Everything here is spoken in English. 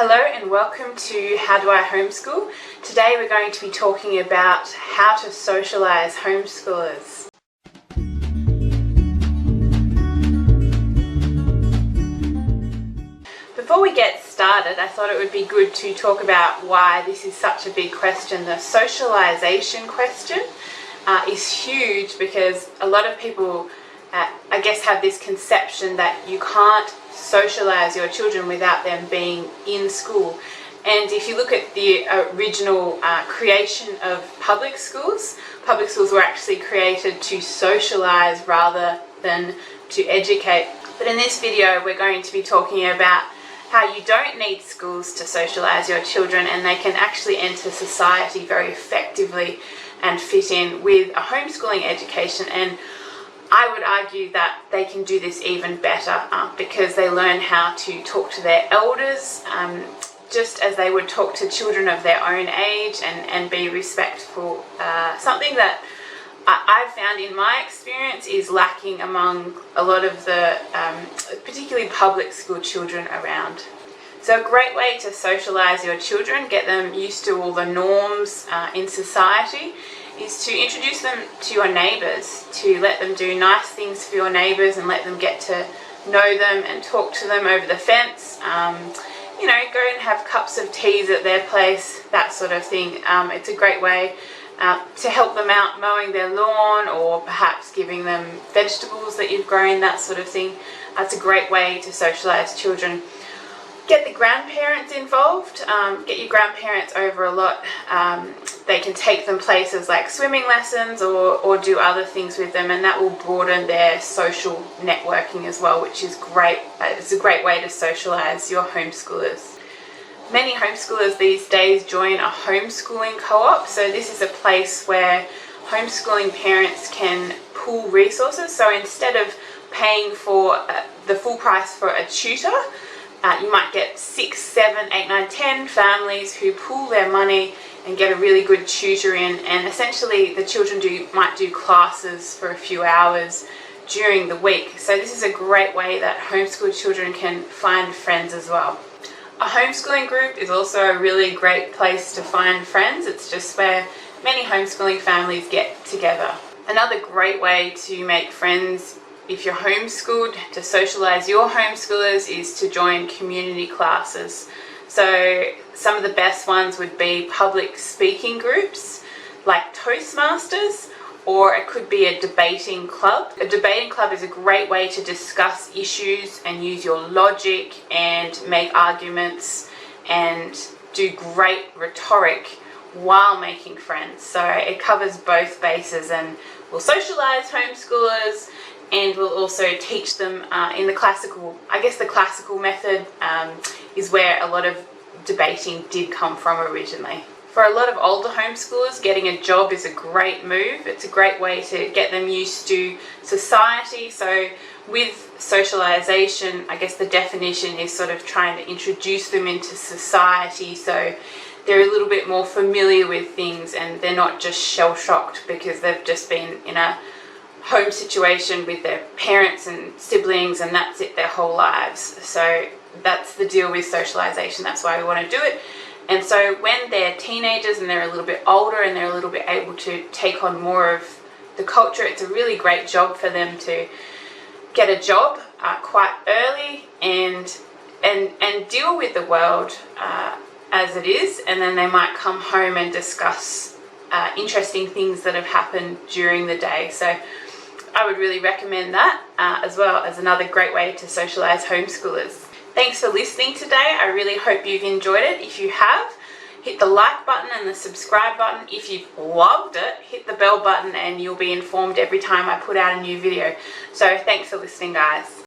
Hello and welcome to How Do I Homeschool? Today we're going to be talking about how to socialize homeschoolers. Before we get started, I thought it would be good to talk about why this is such a big question. The socialization question is huge because a lot of people I guess have this conception that you can't socialize your children without them being in school. And if you look at the original creation of public schools were actually created to socialize rather than to educate. But in this video we're going to be talking about how you don't need schools to socialize your children, and they can actually enter society very effectively and fit in with a homeschooling education. And I would argue that they can do this even better because they learn how to talk to their elders just as they would talk to children of their own age and be respectful. Something that I've found in my experience is lacking among a lot of the particularly public school children around. So a great way to socialize your children, get them used to all the norms in society, is to introduce them to your neighbours, to let them do nice things for your neighbours and let them get to know them and talk to them over the fence. Go and have cups of teas at their place, that sort of thing. It's a great way to help them out mowing their lawn, or perhaps giving them vegetables that you've grown, that sort of thing. That's a great way to socialise children. Get the grandparents involved. Get your grandparents over a lot. They can take them places like swimming lessons or do other things with them, and that will broaden their social networking as well, which is great. It's a great way to socialise your homeschoolers. Many homeschoolers these days join a homeschooling co-op. So this is a place where homeschooling parents can pool resources. So instead of paying for the full price for a tutor, you might get 6, 7, 8, 9, 10 families who pool their money and get a really good tutor in, and essentially the children might do classes for a few hours during the week. So this is a great way that homeschool children can find friends as well. A homeschooling group is also a really great place to find friends. It's just where many homeschooling families get together. Another great way to make friends if you're homeschooled, to socialize your homeschoolers, is to join community classes. So some of the best ones would be public speaking groups like Toastmasters, or it could be a debating club. A debating club is a great way to discuss issues and use your logic and make arguments and do great rhetoric while making friends. So it covers both bases and will socialize homeschoolers, and we'll also teach them in the classical method is where a lot of debating did come from originally. For a lot of older homeschoolers, getting a job is a great move. It's a great way to get them used to society. So with socialization, I guess the definition is sort of trying to introduce them into society, so they're a little bit more familiar with things and they're not just shell-shocked because they've just been in a home situation with their parents and siblings and that's it their whole lives. So that's the deal with socialization. That's why we want to do it. And so when they're teenagers and they're a little bit older and they're a little bit able to take on more of the culture, it's a really great job for them to get a job quite early and deal with the world as it is, and then they might come home and discuss interesting things that have happened during the day. So I would really recommend that as well as another great way to socialize homeschoolers. Thanks for listening today. I really hope you've enjoyed it. If you have, hit the like button and the subscribe button. If you've loved it, hit the bell button and you'll be informed every time I put out a new video. So thanks for listening, guys.